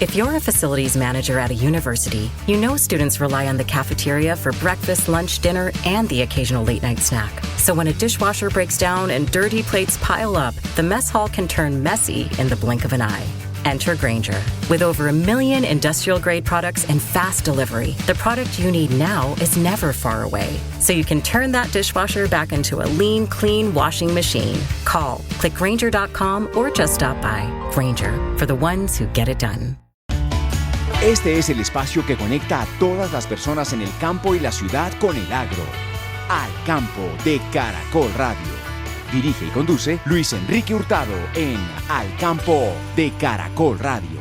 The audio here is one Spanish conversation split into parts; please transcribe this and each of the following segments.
If you're a facilities manager at a university, you know students rely on the cafeteria for breakfast, lunch, dinner, and the occasional late-night snack. So when a dishwasher breaks down and dirty plates pile up, the mess hall can turn messy in the blink of an eye. Enter Grainger. With over 1 million industrial-grade products and fast delivery, the product you need now is never far away. So you can turn that dishwasher back into a lean, clean washing machine. Call, click Grainger.com, or just stop by. Grainger, for the ones who get it done. Este es el espacio que conecta a todas las personas en el campo y la ciudad con el agro. Al Campo de Caracol Radio. Dirige y conduce Luis Enrique Hurtado en Al Campo de Caracol Radio.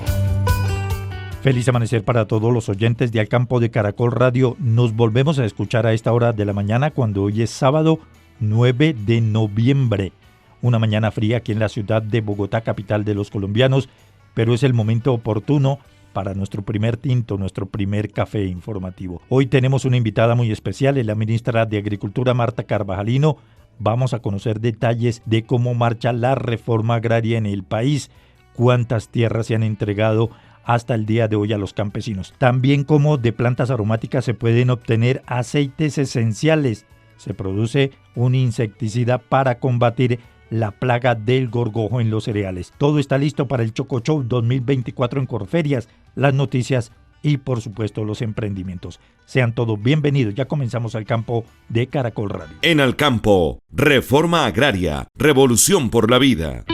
Feliz amanecer para todos los oyentes de Al Campo de Caracol Radio. Nos volvemos a escuchar a esta hora de la mañana cuando hoy es sábado 9 de noviembre. Una mañana fría aquí en la ciudad de Bogotá, capital de los colombianos, pero es el momento oportuno para nuestro primer tinto, nuestro primer café informativo. Hoy tenemos una invitada muy especial, es la ministra de Agricultura, Marta Carvajalino. Vamos a conocer detalles de cómo marcha la reforma agraria en el país, cuántas tierras se han entregado hasta el día de hoy a los campesinos. También cómo de plantas aromáticas se pueden obtener aceites esenciales. Se produce un insecticida para combatir la plaga del gorgojo en los cereales. Todo está listo para el Choco Show 2024 en Corferias, las noticias y por supuesto los emprendimientos. Sean todos bienvenidos, ya comenzamos Al Campo de Caracol Radio. En Al Campo, reforma agraria, revolución por la vida.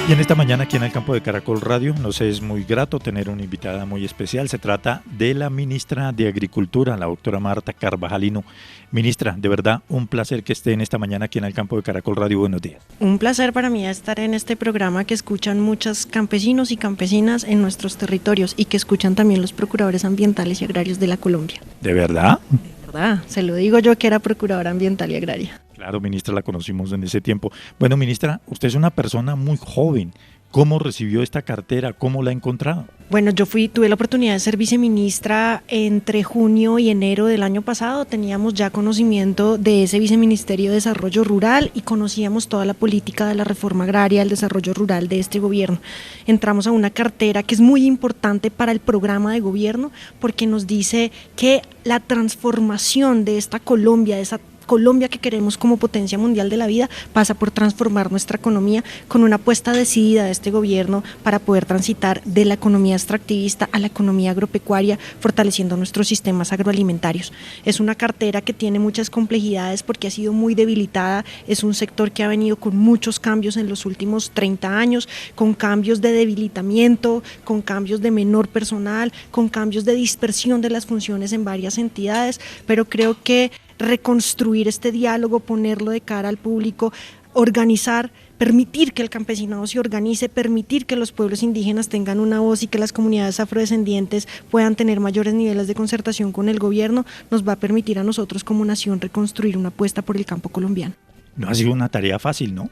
Y en esta mañana aquí en Al Campo de Caracol Radio nos es muy grato tener una invitada muy especial. Se trata de la ministra de Agricultura, la doctora Marta Carvajalino. Ministra, de verdad, un placer que esté en esta mañana aquí en Al Campo de Caracol Radio. Buenos días. Un placer para mí estar en este programa que escuchan muchos campesinos y campesinas en nuestros territorios y que escuchan también los procuradores ambientales y agrarios de la Colombia. ¿De verdad? De verdad, se lo digo yo que era procuradora ambiental y agraria. Claro, ministra, la conocimos en ese tiempo. Bueno, ministra, usted es una persona muy joven. ¿Cómo recibió esta cartera? ¿Cómo la ha encontrado? Bueno, tuve la oportunidad de ser viceministra entre junio y enero del año pasado. Teníamos ya conocimiento de ese viceministerio de Desarrollo Rural y conocíamos toda la política de la reforma agraria, el desarrollo rural de este gobierno. Entramos a una cartera que es muy importante para el programa de gobierno porque nos dice que la transformación de esta Colombia, de esa Colombia que queremos como potencia mundial de la vida, pasa por transformar nuestra economía con una apuesta decidida de este gobierno para poder transitar de la economía extractivista a la economía agropecuaria, fortaleciendo nuestros sistemas agroalimentarios. Es una cartera que tiene muchas complejidades porque ha sido muy debilitada, es un sector que ha venido con muchos cambios en los últimos 30 años, con cambios de debilitamiento, con cambios de menor personal, con cambios de dispersión de las funciones en varias entidades, pero creo que reconstruir este diálogo, ponerlo de cara al público, organizar, permitir que el campesinado se organice, permitir que los pueblos indígenas tengan una voz y que las comunidades afrodescendientes puedan tener mayores niveles de concertación con el gobierno, nos va a permitir a nosotros como nación reconstruir una apuesta por el campo colombiano. No ha sido una tarea fácil, ¿no?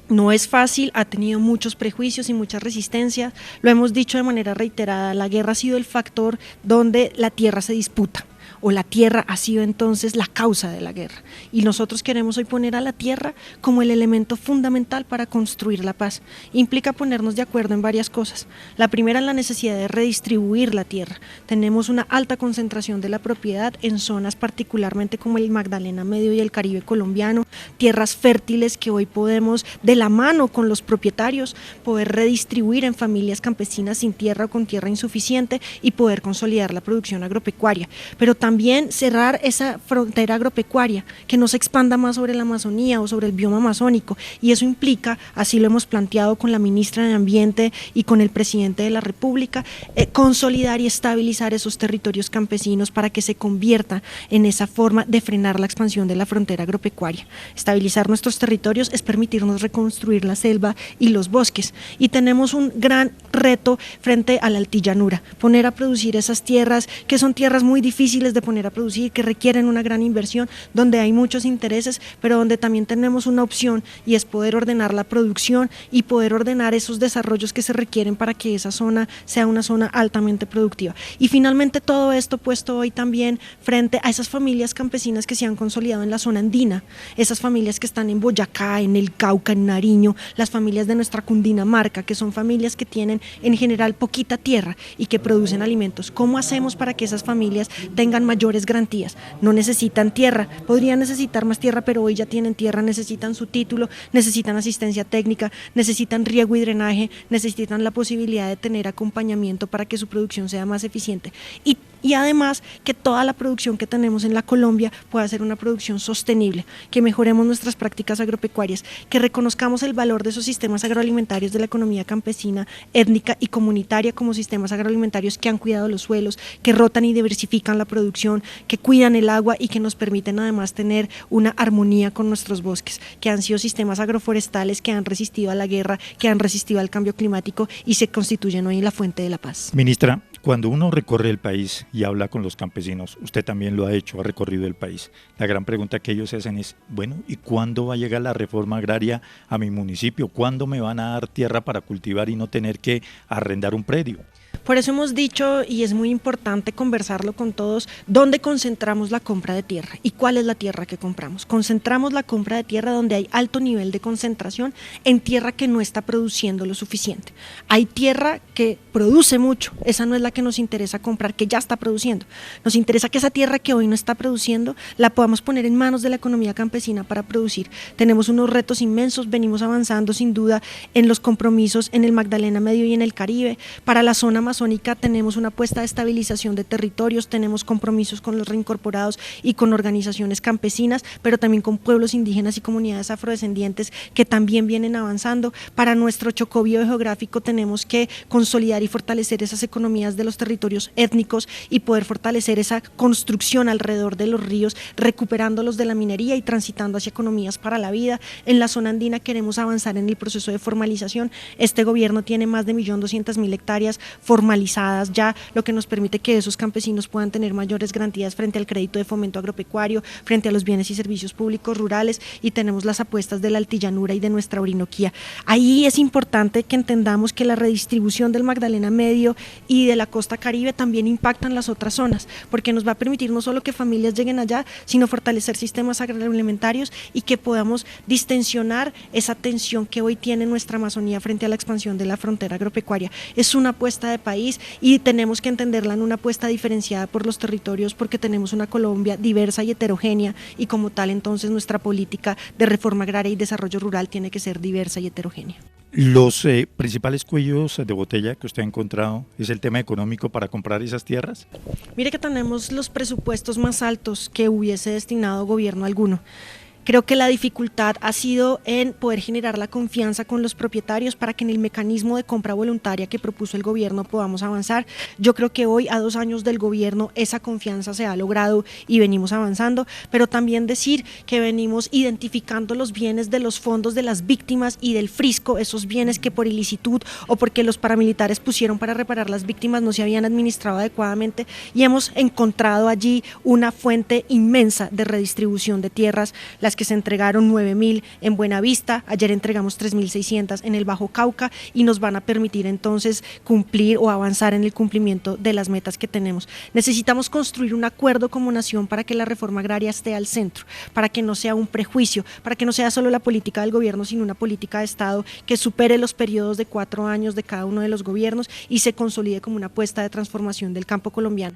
No es fácil, ha tenido muchos prejuicios y muchas resistencias, lo hemos dicho de manera reiterada, la guerra ha sido el factor donde la tierra se disputa. O la tierra ha sido entonces la causa de la guerra. Y nosotros queremos hoy poner a la tierra como el elemento fundamental para construir la paz. Implica ponernos de acuerdo en varias cosas. La primera es la necesidad de redistribuir la tierra. Tenemos una alta concentración de la propiedad en zonas particularmente como el Magdalena Medio y el Caribe colombiano, tierras fértiles que hoy podemos, de la mano con los propietarios, poder redistribuir en familias campesinas sin tierra o con tierra insuficiente y poder consolidar la producción agropecuaria. Pero también cerrar esa frontera agropecuaria, que no se expanda más sobre la Amazonía o sobre el bioma amazónico, y eso implica, así lo hemos planteado con la ministra de Ambiente y con el presidente de la República, consolidar y estabilizar esos territorios campesinos para que se convierta en esa forma de frenar la expansión de la frontera agropecuaria. Estabilizar nuestros territorios es permitirnos reconstruir la selva y los bosques, y tenemos un gran reto frente a la altillanura, poner a producir esas tierras que son tierras muy difíciles de poner a producir, que requieren una gran inversión, donde hay muchos intereses, pero donde también tenemos una opción y es poder ordenar la producción y poder ordenar esos desarrollos que se requieren para que esa zona sea una zona altamente productiva. Y finalmente todo esto puesto hoy también frente a esas familias campesinas que se han consolidado en la zona andina, esas familias que están en Boyacá, en el Cauca, en Nariño, las familias de nuestra Cundinamarca, que son familias que tienen en general poquita tierra y que producen alimentos. ¿Cómo hacemos para que esas familias tengan mayores garantías? No necesitan tierra, podrían necesitar más tierra, pero hoy ya tienen tierra, necesitan su título, necesitan asistencia técnica, necesitan riego y drenaje, necesitan la posibilidad de tener acompañamiento para que su producción sea más eficiente. Y además que toda la producción que tenemos en la Colombia pueda ser una producción sostenible, que mejoremos nuestras prácticas agropecuarias, que reconozcamos el valor de esos sistemas agroalimentarios de la economía campesina, étnica y comunitaria como sistemas agroalimentarios que han cuidado los suelos, que rotan y diversifican la producción, que cuidan el agua y que nos permiten además tener una armonía con nuestros bosques, que han sido sistemas agroforestales que han resistido a la guerra, que han resistido al cambio climático y se constituyen hoy en la fuente de la paz. Ministra, cuando uno recorre el país y habla con los campesinos, usted también lo ha hecho, ha recorrido el país, la gran pregunta que ellos se hacen es, bueno, ¿y cuándo va a llegar la reforma agraria a mi municipio? ¿Cuándo me van a dar tierra para cultivar y no tener que arrendar un predio? Por eso hemos dicho, y es muy importante conversarlo con todos, dónde concentramos la compra de tierra y cuál es la tierra que compramos. Concentramos la compra de tierra donde hay alto nivel de concentración en tierra que no está produciendo lo suficiente. Hay tierra que produce mucho, esa no es la que nos interesa comprar, que ya está produciendo. Nos interesa que esa tierra que hoy no está produciendo la podamos poner en manos de la economía campesina para producir. Tenemos unos retos inmensos, venimos avanzando sin duda en los compromisos en el Magdalena Medio y en el Caribe. Para la zona amazónica tenemos una apuesta de estabilización de territorios, tenemos compromisos con los reincorporados y con organizaciones campesinas, pero también con pueblos indígenas y comunidades afrodescendientes que también vienen avanzando. Para nuestro Chocó biogeográfico tenemos que consolidar y fortalecer esas economías de los territorios étnicos y poder fortalecer esa construcción alrededor de los ríos, recuperándolos de la minería y transitando hacia economías para la vida. En la zona andina queremos avanzar en el proceso de formalización. Este gobierno tiene más de 1.200.000 hectáreas formalizadas ya, lo que nos permite que esos campesinos puedan tener mayores garantías frente al crédito de fomento agropecuario, frente a los bienes y servicios públicos rurales, y tenemos las apuestas de la altillanura y de nuestra Orinoquía. Ahí es importante que entendamos que la redistribución del Magdalena Medio y de la costa Caribe también impactan las otras zonas, porque nos va a permitir no solo que familias lleguen allá, sino fortalecer sistemas agroalimentarios y que podamos distensionar esa tensión que hoy tiene nuestra Amazonía frente a la expansión de la frontera agropecuaria. Es una apuesta de país y tenemos que entenderla en una apuesta diferenciada por los territorios, porque tenemos una Colombia diversa y heterogénea, y como tal entonces nuestra política de reforma agraria y desarrollo rural tiene que ser diversa y heterogénea. Los principales cuellos de botella que usted ha encontrado es el tema económico para comprar esas tierras. Mire que tenemos los presupuestos más altos que hubiese destinado gobierno alguno. Creo que la dificultad ha sido en poder generar la confianza con los propietarios para que en el mecanismo de compra voluntaria que propuso el gobierno podamos avanzar. Yo creo que hoy, a 2 años del gobierno, esa confianza se ha logrado y venimos avanzando, pero también decir que venimos identificando los bienes de los fondos de las víctimas y del Frisco, esos bienes que por ilicitud o porque los paramilitares pusieron para reparar las víctimas no se habían administrado adecuadamente, y hemos encontrado allí una fuente inmensa de redistribución de tierras, las que se entregaron 9.000 en Buenavista, ayer entregamos 3.600 en el Bajo Cauca, y nos van a permitir entonces cumplir o avanzar en el cumplimiento de las metas que tenemos. Necesitamos construir un acuerdo como nación para que la reforma agraria esté al centro, para que no sea un prejuicio, para que no sea solo la política del gobierno, sino una política de Estado que supere los periodos de 4 años de cada uno de los gobiernos y se consolide como una apuesta de transformación del campo colombiano.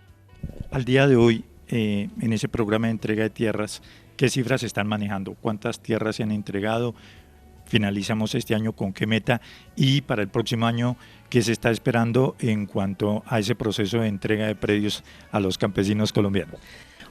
Al día de hoy, en ese programa de entrega de tierras, ¿qué cifras se están manejando? ¿Cuántas tierras se han entregado? ¿Finalizamos este año con qué meta? Y para el próximo año, ¿qué se está esperando en cuanto a ese proceso de entrega de predios a los campesinos colombianos?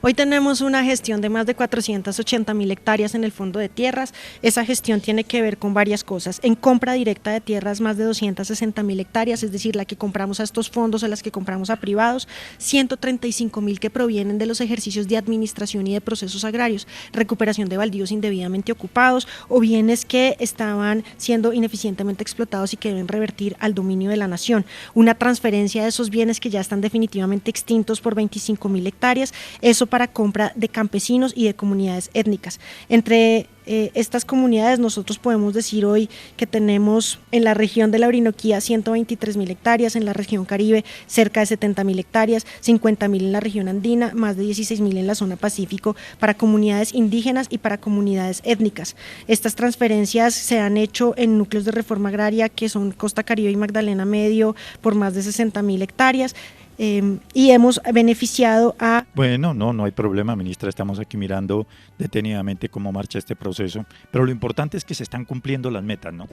Hoy tenemos una gestión de más de 480.000 hectáreas en el Fondo de Tierras. Esa gestión tiene que ver con varias cosas. En compra directa de tierras, más de 260.000 hectáreas, es decir, la que compramos a estos fondos, a las que compramos a privados, 135.000 que provienen de los ejercicios de administración y de procesos agrarios, recuperación de baldíos indebidamente ocupados o bienes que estaban siendo ineficientemente explotados y que deben revertir al dominio de la nación. Una transferencia de esos bienes que ya están definitivamente extintos por 25.000 hectáreas, eso para compra de campesinos y de comunidades étnicas. Entre estas comunidades nosotros podemos decir hoy que tenemos en la región de la Orinoquía 123.000 hectáreas, en la región Caribe cerca de 70.000 hectáreas, 50.000 en la región andina, más de 16.000 en la zona Pacífico para comunidades indígenas y para comunidades étnicas. Estas transferencias se han hecho en núcleos de reforma agraria que son Costa Caribe y Magdalena Medio por más de 60.000 hectáreas. Y hemos beneficiado a... Bueno, no hay problema, ministra, estamos aquí mirando detenidamente cómo marcha este proceso, pero lo importante es que se están cumpliendo las metas, ¿no?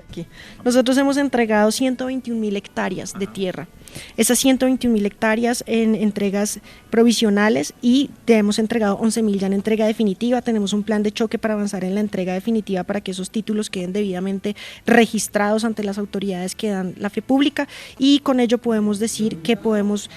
Nosotros hemos entregado 121.000 hectáreas de tierra, esas 121.000 hectáreas en entregas provisionales y hemos entregado 11.000 ya en entrega definitiva. Tenemos un plan de choque para avanzar en la entrega definitiva para que esos títulos queden debidamente registrados ante las autoridades que dan la fe pública y con ello podemos decir que podemos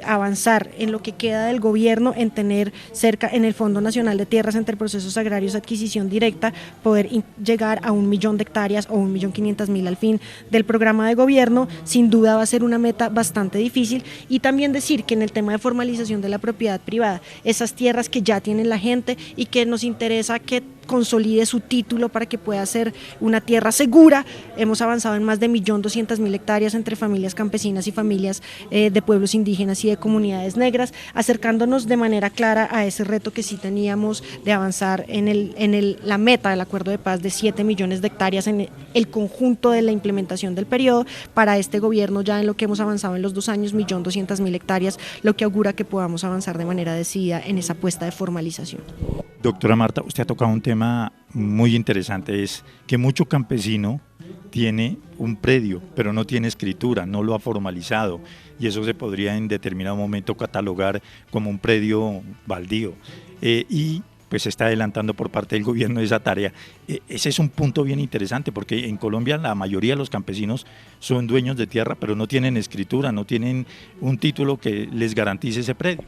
avanzar en lo que queda del gobierno en tener cerca en el Fondo Nacional de Tierras entre procesos agrarios adquisición directa, poder llegar a 1.000.000 de hectáreas o 1.500.000 al fin del programa de gobierno. Sin duda va a ser una meta bastante difícil y también decir que en el tema de formalización de la propiedad privada, esas tierras que ya tienen la gente y que nos interesa que consolide su título para que pueda ser una tierra segura. Hemos avanzado en más de 1.200.000 hectáreas entre familias campesinas y familias de pueblos indígenas y de comunidades negras, acercándonos de manera clara a ese reto que sí teníamos de avanzar en la meta del acuerdo de paz de 7 millones de hectáreas en el conjunto de la implementación del periodo. Para este gobierno ya en lo que hemos avanzado en los 2 años, 1.200.000 hectáreas, lo que augura que podamos avanzar de manera decidida en esa apuesta de formalización. Doctora Marta, usted ha tocado un tema muy interesante, es que mucho campesino tiene un predio, pero no tiene escritura, no lo ha formalizado, y eso se podría en determinado momento catalogar como un predio baldío, y pues se está adelantando por parte del gobierno esa tarea. Ese es un punto bien interesante, porque en Colombia la mayoría de los campesinos son dueños de tierra, pero no tienen escritura, no tienen un título que les garantice ese predio.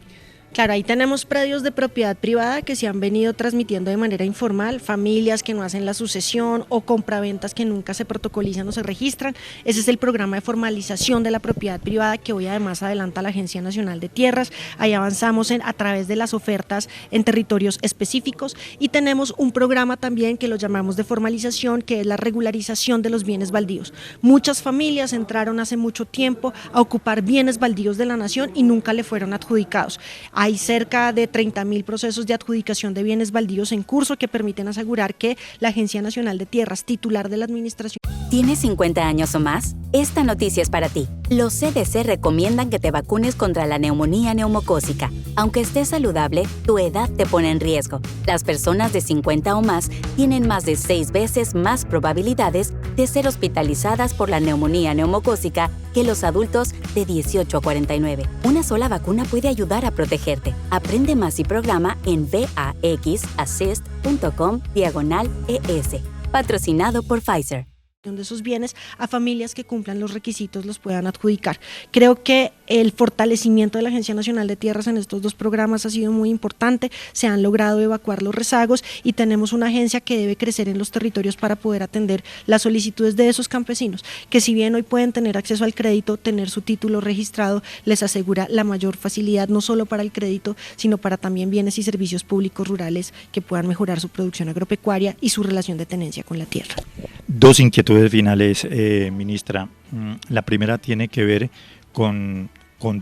Claro, ahí tenemos predios de propiedad privada que se han venido transmitiendo de manera informal, familias que no hacen la sucesión o compraventas que nunca se protocolizan o se registran. Ese es el programa de formalización de la propiedad privada que hoy además adelanta la Agencia Nacional de Tierras. Ahí avanzamos a través de las ofertas en territorios específicos y tenemos un programa también que lo llamamos de formalización, que es la regularización de los bienes baldíos. Muchas familias entraron hace mucho tiempo a ocupar bienes baldíos de la nación y nunca le fueron adjudicados. Hay cerca de 30.000 procesos de adjudicación de bienes baldíos en curso que permiten asegurar que la Agencia Nacional de Tierras, titular de la administración... ¿Tienes 50 años o más? Esta noticia es para ti. Los CDC recomiendan que te vacunes contra la neumonía neumocócica. Aunque estés saludable, tu edad te pone en riesgo. Las personas de 50 o más tienen más de 6 veces más probabilidades de ser hospitalizadas por la neumonía neumocócica que los adultos de 18 a 49. Una sola vacuna puede ayudar a protegerte. Aprende más y programa en vaxassist.com/ES. Patrocinado por Pfizer. De esos bienes a familias que cumplan los requisitos los puedan adjudicar. Creo que el fortalecimiento de la Agencia Nacional de Tierras en estos 2 programas ha sido muy importante, se han logrado evacuar los rezagos y tenemos una agencia que debe crecer en los territorios para poder atender las solicitudes de esos campesinos, que si bien hoy pueden tener acceso al crédito, tener su título registrado les asegura la mayor facilidad no solo para el crédito, sino para también bienes y servicios públicos rurales que puedan mejorar su producción agropecuaria y su relación de tenencia con la tierra. 2 inquietudes finales, ministra. La primera tiene que ver con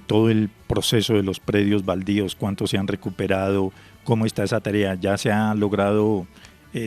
todo el proceso de los predios baldíos, cuántos se han recuperado, cómo está esa tarea. ¿Ya se ha logrado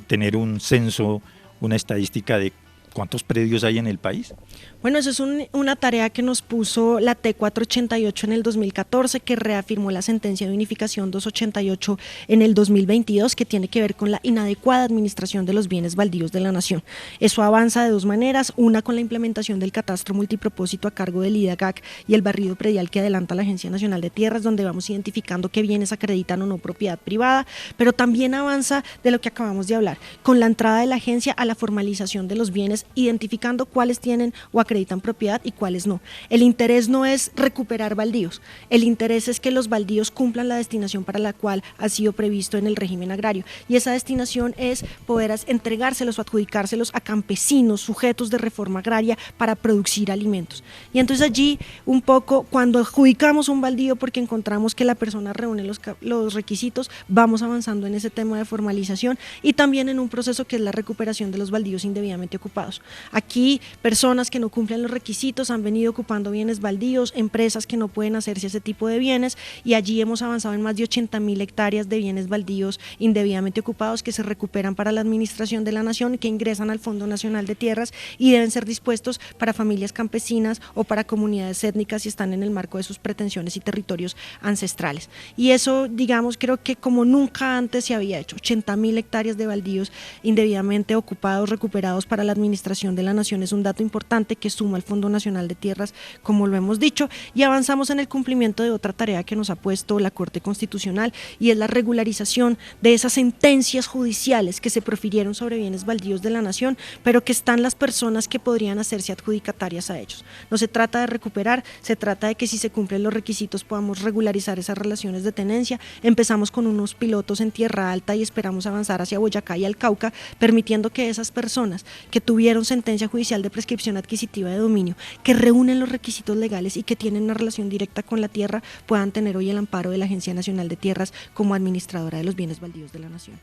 tener un censo, una estadística de ¿Cuántos predios hay en el país? Bueno, eso es una tarea que nos puso la T488 en el 2014, que reafirmó la sentencia de unificación 288 en el 2022, que tiene que ver con la inadecuada administración de los bienes baldíos de la nación. Eso avanza de dos maneras, una con la implementación del catastro multipropósito a cargo del IDAGAC y el barrido predial que adelanta la Agencia Nacional de Tierras, donde vamos identificando qué bienes acreditan o no propiedad privada, pero también avanza de lo que acabamos de hablar, con la entrada de la agencia a la formalización de los bienes, identificando cuáles tienen o acreditan propiedad y cuáles no. El interés no es recuperar baldíos, el interés es que los baldíos cumplan la destinación para la cual ha sido previsto en el régimen agrario, y esa destinación es poder entregárselos o adjudicárselos a campesinos sujetos de reforma agraria para producir alimentos. Y entonces allí un poco, cuando adjudicamos un baldío porque encontramos que la persona reúne los requisitos, vamos avanzando en ese tema de formalización y también en un proceso que es la recuperación de los baldíos indebidamente ocupados. Aquí personas que no cumplen los requisitos han venido ocupando bienes baldíos, empresas que no pueden hacerse ese tipo de bienes, y allí hemos avanzado en más de 80.000 hectáreas de bienes baldíos indebidamente ocupados que se recuperan para la administración de la nación, que ingresan al Fondo Nacional de Tierras y deben ser dispuestos para familias campesinas o para comunidades étnicas si están en el marco de sus pretensiones y territorios ancestrales. Y eso, digamos, creo que como nunca antes se había hecho, 80.000 hectáreas de baldíos indebidamente ocupados, recuperados para la administración de la nación, es un dato importante que suma al Fondo Nacional de Tierras, como lo hemos dicho, y avanzamos en el cumplimiento de otra tarea que nos ha puesto la Corte Constitucional, y es la regularización de esas sentencias judiciales que se profirieron sobre bienes baldíos de la nación, pero que están las personas que podrían hacerse adjudicatarias a ellos. No se trata de recuperar, se trata de que si se cumplen los requisitos podamos regularizar esas relaciones de tenencia. Empezamos con unos pilotos en Tierra Alta y esperamos avanzar hacia Boyacá y al Cauca, permitiendo que esas personas que tuvieron sentencia judicial de prescripción adquisitiva de dominio, que reúnen los requisitos legales y que tienen una relación directa con la tierra, puedan tener hoy el amparo de la Agencia Nacional de Tierras como administradora de los bienes baldíos de la nación.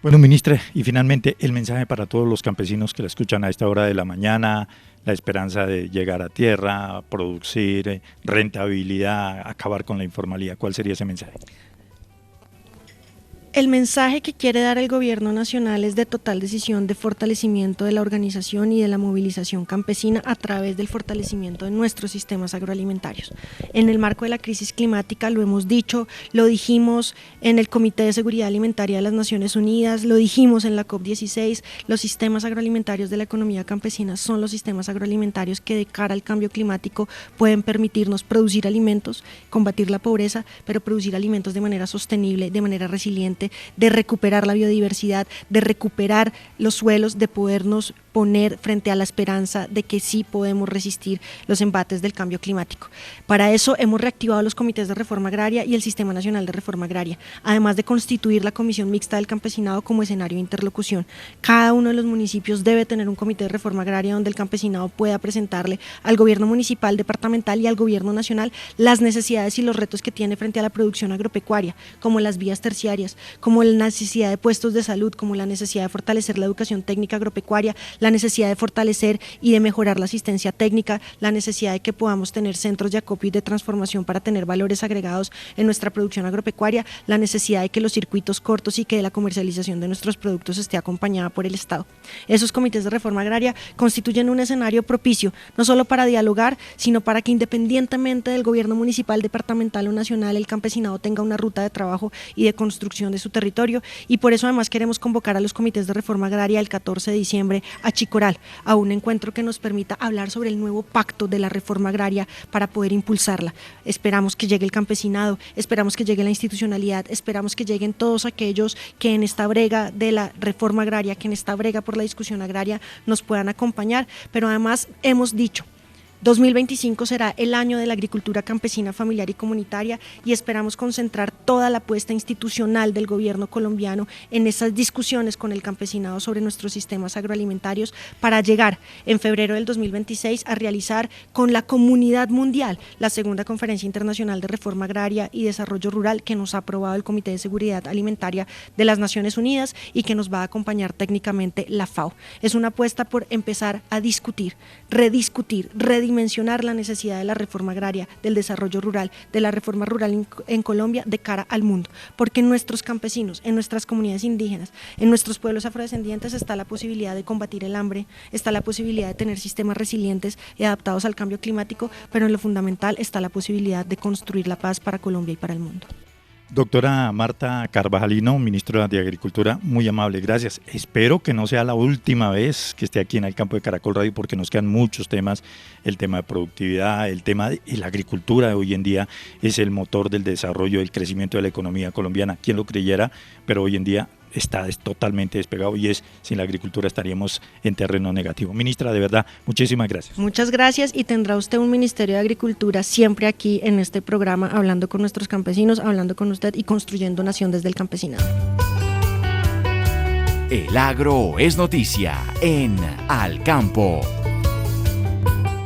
Bueno, ministra, y finalmente el mensaje para todos los campesinos que la escuchan a esta hora de la mañana, la esperanza de llegar a tierra, producir, rentabilidad, acabar con la informalidad. ¿Cuál sería ese mensaje? El mensaje que quiere dar el gobierno nacional es de total decisión de fortalecimiento de la organización y de la movilización campesina a través del fortalecimiento de nuestros sistemas agroalimentarios. En el marco de la crisis climática, lo hemos dicho, lo dijimos en el Comité de Seguridad Alimentaria de las Naciones Unidas, lo dijimos en la COP16, los sistemas agroalimentarios de la economía campesina son los sistemas agroalimentarios que de cara al cambio climático pueden permitirnos producir alimentos, combatir la pobreza, pero producir alimentos de manera sostenible, de manera resiliente, de recuperar la biodiversidad, de recuperar los suelos, de podernos poner frente a la esperanza de que sí podemos resistir los embates del cambio climático. Para eso hemos reactivado los comités de reforma agraria y el Sistema Nacional de Reforma Agraria, además de constituir la Comisión Mixta del Campesinado como escenario de interlocución. Cada uno de los municipios debe tener un comité de reforma agraria donde el campesinado pueda presentarle al gobierno municipal, departamental y al gobierno nacional las necesidades y los retos que tiene frente a la producción agropecuaria, como las vías terciarias, como la necesidad de puestos de salud, como la necesidad de fortalecer la educación técnica agropecuaria, la necesidad de fortalecer y de mejorar la asistencia técnica, la necesidad de que podamos tener centros de acopio y de transformación para tener valores agregados en nuestra producción agropecuaria, la necesidad de que los circuitos cortos y que la comercialización de nuestros productos esté acompañada por el Estado. Esos comités de reforma agraria constituyen un escenario propicio, no solo para dialogar, sino para que independientemente del gobierno municipal, departamental o nacional, el campesinado tenga una ruta de trabajo y de construcción de su territorio, y por eso además queremos convocar a los comités de reforma agraria el 14 de diciembre a Chicoral, a un encuentro que nos permita hablar sobre el nuevo pacto de la reforma agraria para poder impulsarla. Esperamos que llegue el campesinado, esperamos que llegue la institucionalidad, esperamos que lleguen todos aquellos que en esta brega de la reforma agraria, que en esta brega por la discusión agraria nos puedan acompañar, pero además hemos dicho, 2025 será el año de la agricultura campesina, familiar y comunitaria, y esperamos concentrar toda la apuesta institucional del gobierno colombiano en esas discusiones con el campesinado sobre nuestros sistemas agroalimentarios para llegar en febrero del 2026 a realizar con la comunidad mundial la segunda Conferencia Internacional de Reforma Agraria y Desarrollo Rural que nos ha aprobado el Comité de Seguridad Alimentaria de las Naciones Unidas y que nos va a acompañar técnicamente la FAO. Es una apuesta por empezar a discutir, rediscutir, redimensionar dimensionar la necesidad de la reforma agraria, del desarrollo rural, de la reforma rural en Colombia de cara al mundo, porque en nuestros campesinos, en nuestras comunidades indígenas, en nuestros pueblos afrodescendientes está la posibilidad de combatir el hambre, está la posibilidad de tener sistemas resilientes y adaptados al cambio climático, pero en lo fundamental está la posibilidad de construir la paz para Colombia y para el mundo. Doctora Marta Carvajalino, ministra de Agricultura, muy amable, gracias. Espero que no sea la última vez que esté aquí en el campo de Caracol Radio, porque nos quedan muchos temas, el tema de productividad, el tema de la agricultura de hoy en día es el motor del desarrollo, del crecimiento de la economía colombiana, quien lo creyera, pero hoy en día está totalmente despegado y sin la agricultura estaríamos en terreno negativo. Ministra, de verdad, muchísimas gracias. Muchas gracias, y tendrá usted un Ministerio de Agricultura siempre aquí en este programa, hablando con nuestros campesinos, hablando con usted y construyendo nación desde el campesinado. El agro es noticia en Al Campo.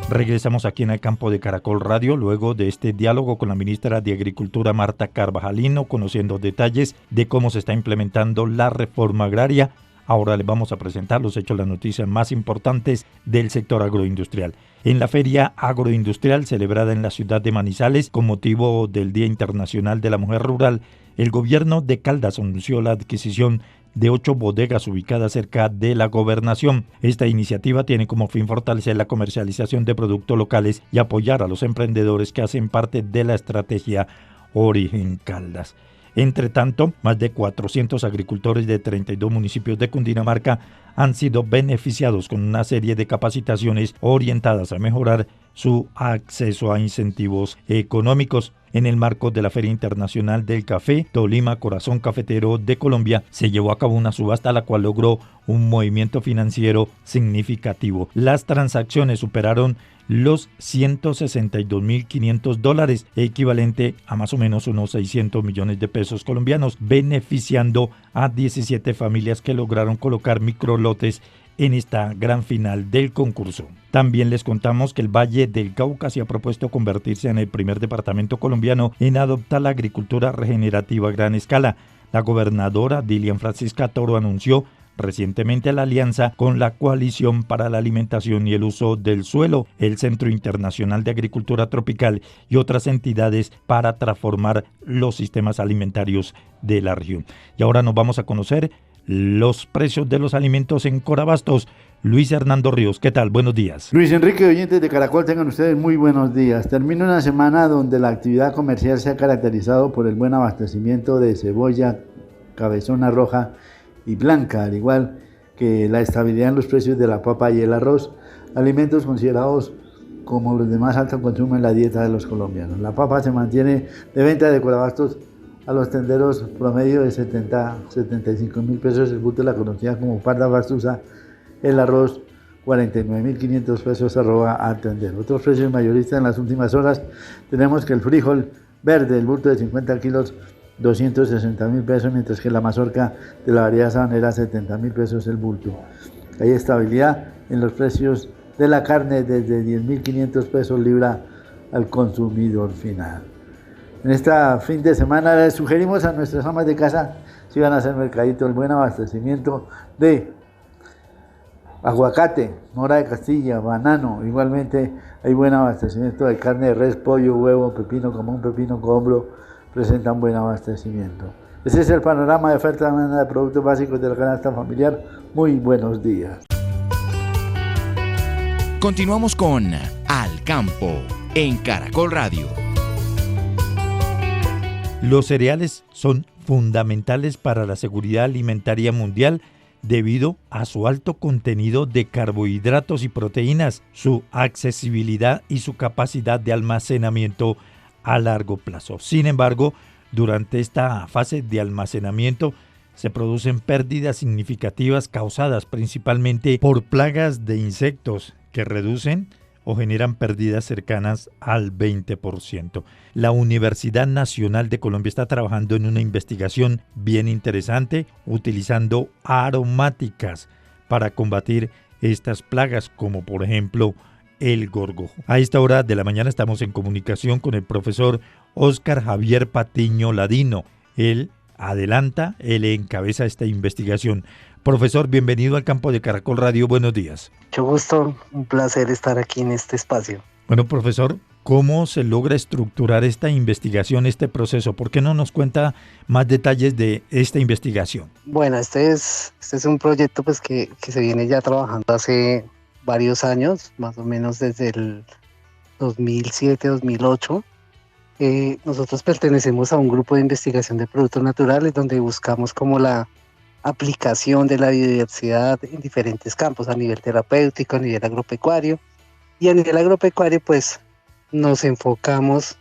Regresamos aquí en el campo de Caracol Radio luego de este diálogo con la ministra de Agricultura Marta Carvajalino, conociendo detalles de cómo se está implementando la reforma agraria. Ahora les vamos a presentar los hechos, las noticias más importantes del sector agroindustrial. En la Feria Agroindustrial celebrada en la ciudad de Manizales con motivo del Día Internacional de la Mujer Rural, el gobierno de Caldas anunció la adquisición de 8 bodegas ubicadas cerca de la gobernación. Esta iniciativa tiene como fin fortalecer la comercialización de productos locales y apoyar a los emprendedores que hacen parte de la estrategia Origen Caldas. Entre tanto, más de 400 agricultores de 32 municipios de Cundinamarca han sido beneficiados con una serie de capacitaciones orientadas a mejorar su acceso a incentivos económicos. En el marco de la Feria Internacional del Café, Tolima, Corazón Cafetero de Colombia, se llevó a cabo una subasta la cual logró un movimiento financiero significativo. Las transacciones superaron los $162.500, equivalente a más o menos unos 600 millones de pesos colombianos, beneficiando a 17 familias que lograron colocar microlotes en esta gran final del concurso. También les contamos que el Valle del Cauca se ha propuesto convertirse en el primer departamento colombiano en adoptar la agricultura regenerativa a gran escala. La gobernadora Dilian Francisca Toro anunció recientemente la alianza con la Coalición para la Alimentación y el Uso del Suelo, el Centro Internacional de Agricultura Tropical y otras entidades para transformar los sistemas alimentarios de la región. Y ahora nos vamos a conocer los precios de los alimentos en Corabastos. Luis Hernando Ríos, ¿qué tal? Buenos días. Luis Enrique, oyentes de Caracol, tengan ustedes muy buenos días. Termina una semana donde la actividad comercial se ha caracterizado por el buen abastecimiento de cebolla, cabezona roja y blanca, al igual que la estabilidad en los precios de la papa y el arroz, alimentos considerados como los de más alto consumo en la dieta de los colombianos. La papa se mantiene de venta de Corabastos a los tenderos promedio de 75.000 pesos, el bulto la conocida como parda pastusa, el arroz 49.500 pesos al tendero. Otros precios mayoristas en las últimas horas, tenemos que el frijol verde, el bulto de 50 kilos, 260.000 pesos, mientras que la mazorca de la variedad sabanera, 70.000 pesos el bulto. Hay estabilidad en los precios de la carne desde 10.500 pesos libra al consumidor final. En esta fin de semana les sugerimos a nuestras amas de casa, si van a hacer mercadito, el buen abastecimiento de aguacate, mora de Castilla, banano. Igualmente hay buen abastecimiento de carne de res, pollo, huevo, pepino común, pepino combro, presentan buen abastecimiento. Ese es el panorama de oferta de productos básicos de la canasta familiar. Muy buenos días. Continuamos con Al Campo en Caracol Radio. Los cereales son fundamentales para la seguridad alimentaria mundial debido a su alto contenido de carbohidratos y proteínas, su accesibilidad y su capacidad de almacenamiento a largo plazo. Sin embargo, durante esta fase de almacenamiento se producen pérdidas significativas causadas principalmente por plagas de insectos que reducen o generan pérdidas cercanas al 20%. La Universidad Nacional de Colombia está trabajando en una investigación bien interesante utilizando aromáticas para combatir estas plagas, como por ejemplo el gorgojo. A esta hora de la mañana estamos en comunicación con el profesor Óscar Javier Patiño Ladino. Él encabeza esta investigación. Profesor, bienvenido al campo de Caracol Radio, buenos días. Mucho gusto, un placer estar aquí en este espacio. Bueno, profesor, ¿cómo se logra estructurar esta investigación, este proceso? ¿Por qué no nos cuenta más detalles de esta investigación? Bueno, este es un proyecto pues que se viene ya trabajando hace varios años, más o menos desde el 2007-2008. Nosotros pertenecemos a un grupo de investigación de productos naturales donde buscamos como la aplicación de la biodiversidad en diferentes campos, a nivel terapéutico, a nivel agropecuario. Y a nivel agropecuario, pues nos enfocamos,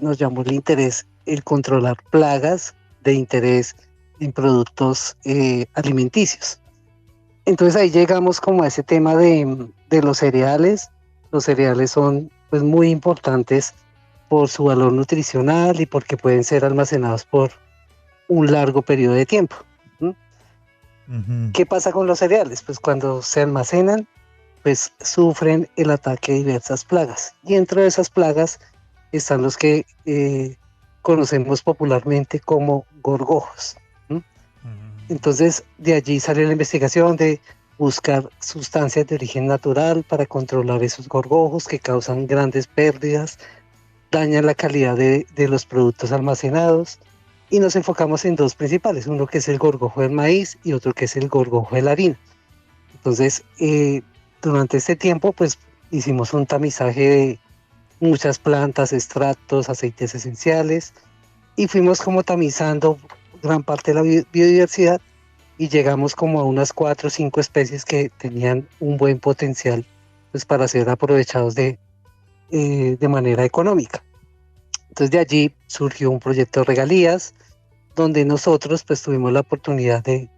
nos llamó el interés el controlar plagas de interés en productos alimenticios. Entonces ahí llegamos como a ese tema de los cereales. Los cereales son pues muy importantes por su valor nutricional y porque pueden ser almacenados por un largo periodo de tiempo. Ujú. ¿Qué pasa con los cereales? Pues cuando se almacenan, pues sufren el ataque de diversas plagas. Y dentro de esas plagas están los que conocemos popularmente como gorgojos. Entonces, de allí sale la investigación de buscar sustancias de origen natural para controlar esos gorgojos que causan grandes pérdidas, dañan la calidad de los productos almacenados, y nos enfocamos en dos principales, uno que es el gorgojo del maíz y otro que es el gorgojo de la harina. Entonces, durante este tiempo, pues hicimos un tamizaje de muchas plantas, extractos, aceites esenciales, y fuimos como tamizando gran parte de la biodiversidad y llegamos como a unas 4 o 5 especies que tenían un buen potencial pues, para ser aprovechados de manera económica. Entonces de allí surgió un proyecto de regalías donde nosotros pues tuvimos la oportunidad de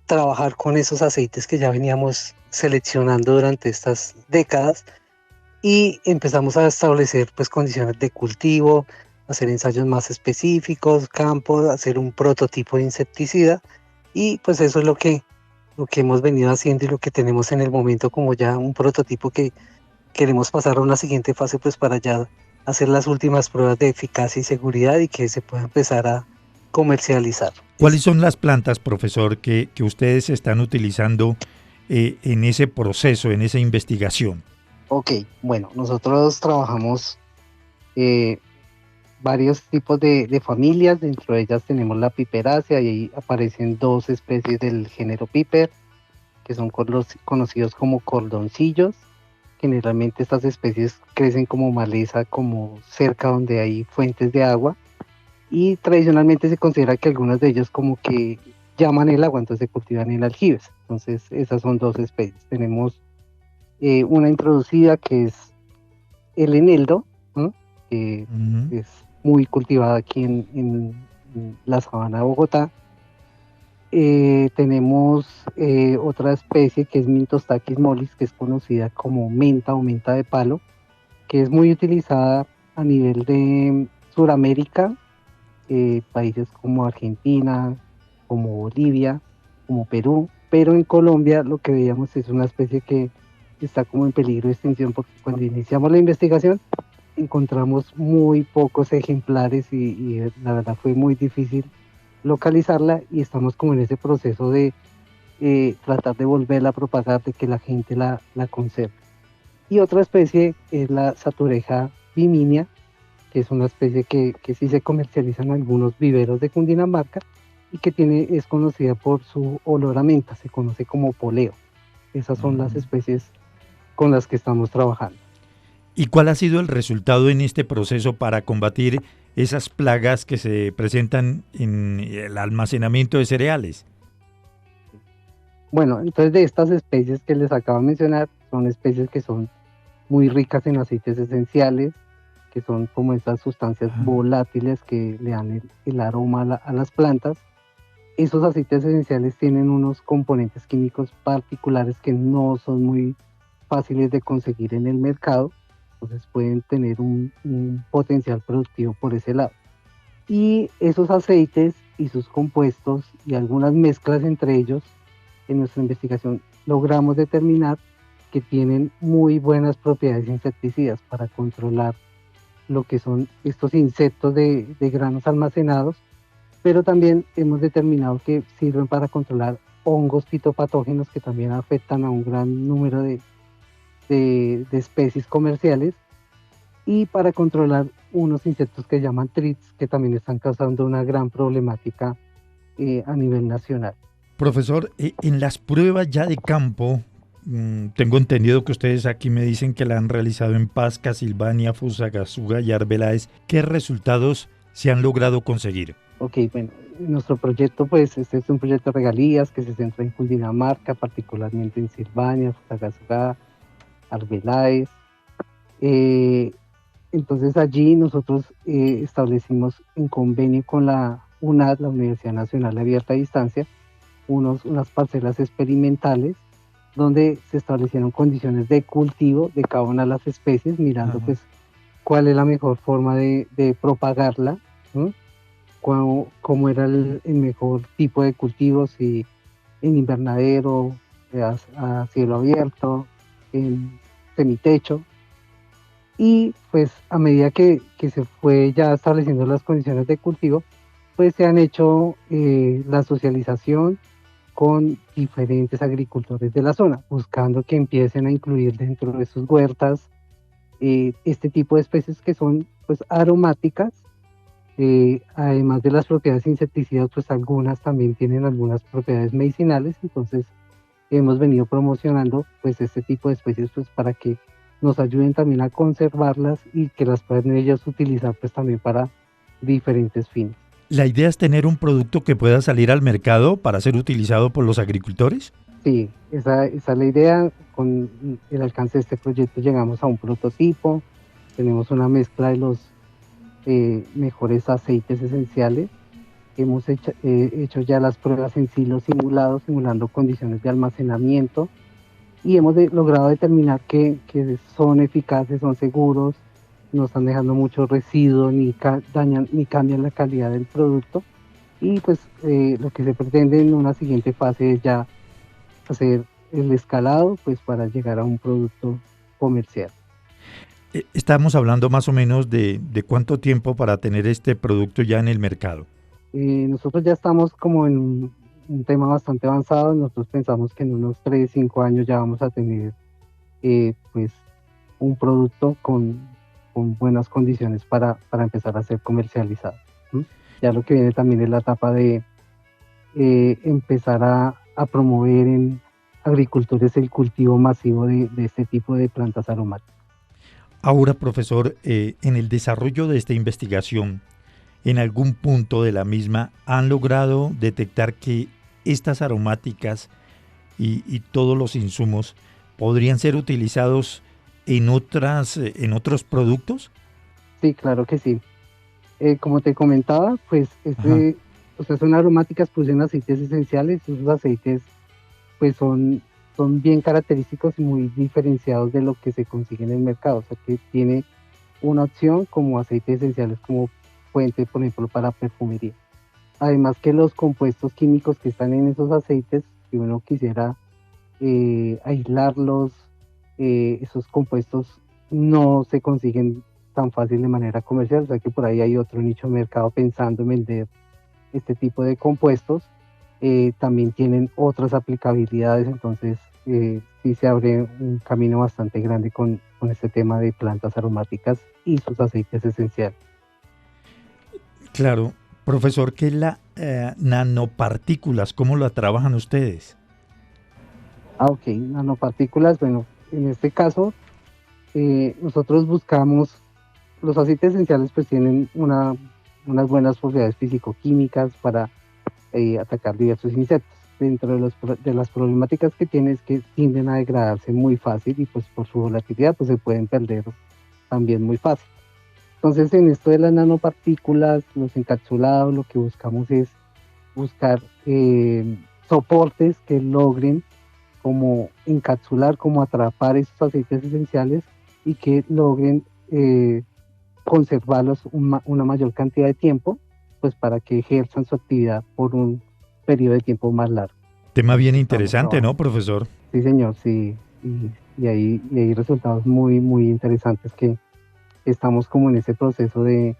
trabajar con esos aceites que ya veníamos seleccionando durante estas décadas y empezamos a establecer pues condiciones de cultivo, hacer ensayos más específicos, campos, hacer un prototipo de insecticida, y pues eso es lo que hemos venido haciendo y lo que tenemos en el momento como ya un prototipo que queremos pasar a una siguiente fase pues para ya hacer las últimas pruebas de eficacia y seguridad y que se pueda empezar a comercializar. ¿Cuáles son las plantas, profesor, que ustedes están utilizando en ese proceso, en esa investigación? Ok, bueno, nosotros trabajamos varios tipos de familias, dentro de ellas tenemos la piperácea y ahí aparecen 2 especies del género piper, que son conocidos como cordoncillos. Generalmente estas especies crecen como maleza, como cerca donde hay fuentes de agua, y tradicionalmente se considera que algunos de ellos como que llaman el agua, entonces se cultivan en aljibes. Entonces esas son 2 especies. Tenemos una introducida que es el eneldo, ¿no? Que es muy cultivada aquí en la sabana de Bogotá. Tenemos otra especie que es Mintostaquis mollis, que es conocida como menta o menta de palo, que es muy utilizada a nivel de Sudamérica, países como Argentina, como Bolivia, como Perú, pero en Colombia lo que veíamos es una especie que está como en peligro de extinción, porque cuando iniciamos la investigación encontramos muy pocos ejemplares y la verdad fue muy difícil localizarla, y estamos como en ese proceso de tratar de volverla a propagar, de que la gente la conserve. Y otra especie es la Satureja biminia, que es una especie que sí se comercializa en algunos viveros de Cundinamarca y que es conocida por su olor a menta, se conoce como poleo. Esas son las especies con las que estamos trabajando. ¿Y cuál ha sido el resultado en este proceso para combatir esas plagas que se presentan en el almacenamiento de cereales? Bueno, entonces de estas especies que les acabo de mencionar, son especies que son muy ricas en aceites esenciales, que son como estas sustancias volátiles que le dan el aroma a las plantas. Esos aceites esenciales tienen unos componentes químicos particulares que no son muy fáciles de conseguir en el mercado, entonces pueden tener un potencial productivo por ese lado. Y esos aceites y sus compuestos y algunas mezclas entre ellos, en nuestra investigación logramos determinar que tienen muy buenas propiedades insecticidas para controlar lo que son estos insectos de granos almacenados, pero también hemos determinado que sirven para controlar hongos fitopatógenos que también afectan a un gran número de de especies comerciales y para controlar unos insectos que llaman trits, que también están causando una gran problemática a nivel nacional. Profesor, en las pruebas ya de campo, tengo entendido que ustedes aquí me dicen que la han realizado en Pasca, Silvania, Fusagasugá y Arbeláez. ¿Qué resultados se han logrado conseguir? Ok, bueno, nuestro proyecto, pues, este es un proyecto de regalías que se centra en Cundinamarca, particularmente en Silvania, Fusagasugá, Arbeláez. Entonces allí nosotros establecimos en convenio con la UNAD, la Universidad Nacional Abierta a Distancia, unas parcelas experimentales donde se establecieron condiciones de cultivo de cada una de las especies, mirando pues cuál es la mejor forma de propagarla, ¿no? Cómo era el mejor tipo de cultivo, si en invernadero, a cielo abierto, en semitecho. Y pues a medida que se fue ya estableciendo las condiciones de cultivo, pues se han hecho la socialización con diferentes agricultores de la zona, buscando que empiecen a incluir dentro de sus huertas este tipo de especies que son pues aromáticas. Además de las propiedades insecticidas, pues algunas también tienen algunas propiedades medicinales, entonces hemos venido promocionando pues este tipo de especies pues para que nos ayuden también a conservarlas y que las puedan ellos utilizar pues también para diferentes fines. ¿La idea es tener un producto que pueda salir al mercado para ser utilizado por los agricultores? Sí, esa es la idea. Con el alcance de este proyecto llegamos a un prototipo, tenemos una mezcla de los mejores aceites esenciales. Hemos hecho ya las pruebas en silos simulados, simulando condiciones de almacenamiento, y hemos logrado determinar que son eficaces, son seguros, no están dejando mucho residuo, ni dañan ni cambian la calidad del producto. Y pues lo que se pretende en una siguiente fase es ya hacer el escalado pues para llegar a un producto comercial. Estamos hablando más o menos de cuánto tiempo para tener este producto ya en el mercado. Nosotros ya estamos como en un tema bastante avanzado. Nosotros pensamos que en unos 3, 5 años ya vamos a tener pues un producto con buenas condiciones para empezar a ser comercializado. Ya lo que viene también es la etapa de empezar a promover en agricultores el cultivo masivo de este tipo de plantas aromáticas. Ahora, profesor, en el desarrollo de esta investigación, en algún punto de la misma, ¿han logrado detectar que estas aromáticas y todos los insumos podrían ser utilizados en otros productos? Sí, claro que sí. Como te comentaba, pues son aromáticas, producen aceites esenciales. Esos aceites pues son bien característicos y muy diferenciados de lo que se consigue en el mercado. O sea, que tiene una opción como aceites esenciales, como fuente, por ejemplo, para perfumería. Además que los compuestos químicos que están en esos aceites, si uno quisiera aislarlos, esos compuestos no se consiguen tan fácil de manera comercial. O sea que por ahí hay otro nicho de mercado pensando en vender este tipo de compuestos. También tienen otras aplicabilidades, entonces sí se abre un camino bastante grande con este tema de plantas aromáticas y sus aceites esenciales. Claro. Profesor, ¿qué es la nanopartículas? ¿Cómo la trabajan ustedes? Ok, nanopartículas, bueno, en este caso nosotros buscamos, los aceites esenciales pues tienen unas buenas propiedades físico-químicas para atacar diversos insectos. Dentro de las problemáticas que tienen es que tienden a degradarse muy fácil y pues por su volatilidad pues se pueden perder también muy fácil. Entonces en esto de las nanopartículas, los encapsulados, lo que buscamos es buscar soportes que logren como encapsular, como atrapar esos aceites esenciales y que logren conservarlos una mayor cantidad de tiempo, pues para que ejerzan su actividad por un periodo de tiempo más largo. Tema bien interesante, ¿no, profesor? Sí, señor, sí. Y hay resultados muy, muy interesantes que estamos como en ese proceso de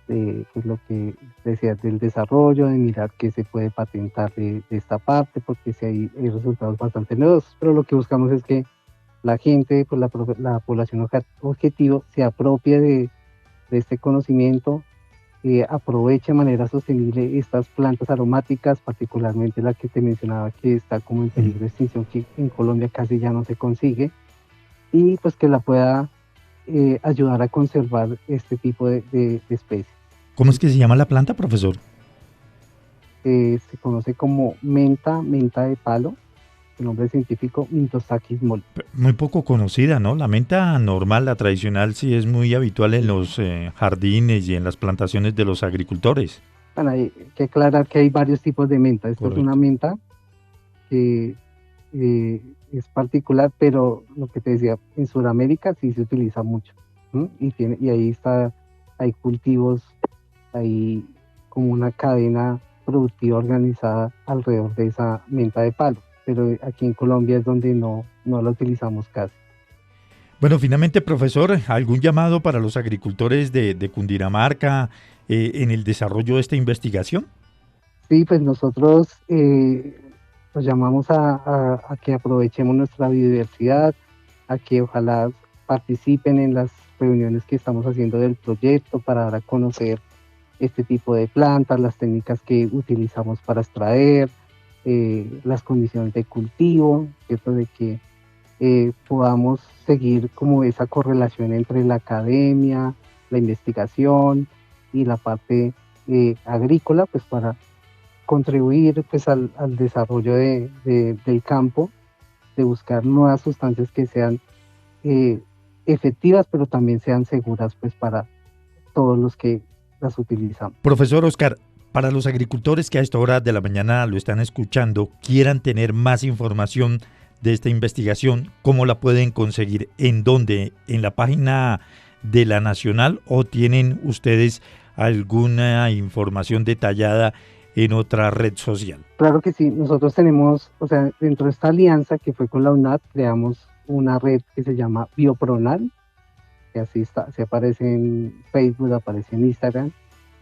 pues lo que decía, del desarrollo, de mirar qué se puede patentar de esta parte, porque sí hay resultados bastante nuevos, pero lo que buscamos es que la gente, pues la población objetivo se apropie de este conocimiento, aproveche de manera sostenible estas plantas aromáticas, particularmente la que te mencionaba que está como en peligro de extinción, que en Colombia casi ya no se consigue, y pues que la pueda ayudar a conservar este tipo de especies. ¿Cómo es que se llama la planta, profesor? Se conoce como menta de palo, el nombre científico Mintosakis mollis. Muy poco conocida, ¿no? La menta normal, la tradicional, sí es muy habitual en los jardines y en las plantaciones de los agricultores. Bueno, hay que aclarar que hay varios tipos de menta. Esta Correcto. es una menta que es particular, pero lo que te decía, en Sudamérica sí se utiliza mucho. Y ahí hay cultivos, hay como una cadena productiva organizada alrededor de esa menta de palo, pero aquí en Colombia es donde no la utilizamos casi. Bueno, finalmente, profesor, ¿algún llamado para los agricultores de Cundinamarca en el desarrollo de esta investigación? Sí, pues nosotros los llamamos a que aprovechemos nuestra biodiversidad, a que ojalá participen en las reuniones que estamos haciendo del proyecto para dar a conocer este tipo de plantas, las técnicas que utilizamos para extraer, las condiciones de cultivo, ¿cierto? De que podamos seguir como esa correlación entre la academia, la investigación y la parte agrícola, pues para contribuir pues al desarrollo del campo, de buscar nuevas sustancias que sean efectivas, pero también sean seguras pues para todos los que las utilizamos. Profesor Oscar, para los agricultores que a esta hora de la mañana lo están escuchando, quieran tener más información de esta investigación, ¿cómo la pueden conseguir? ¿En dónde? ¿En la página de la Nacional o tienen ustedes alguna información detallada en otra red social? Claro que sí, nosotros tenemos, o sea, dentro de esta alianza que fue con la UNAD, creamos una red que se llama Biopronal, que así está, se aparece en Facebook, aparece en Instagram.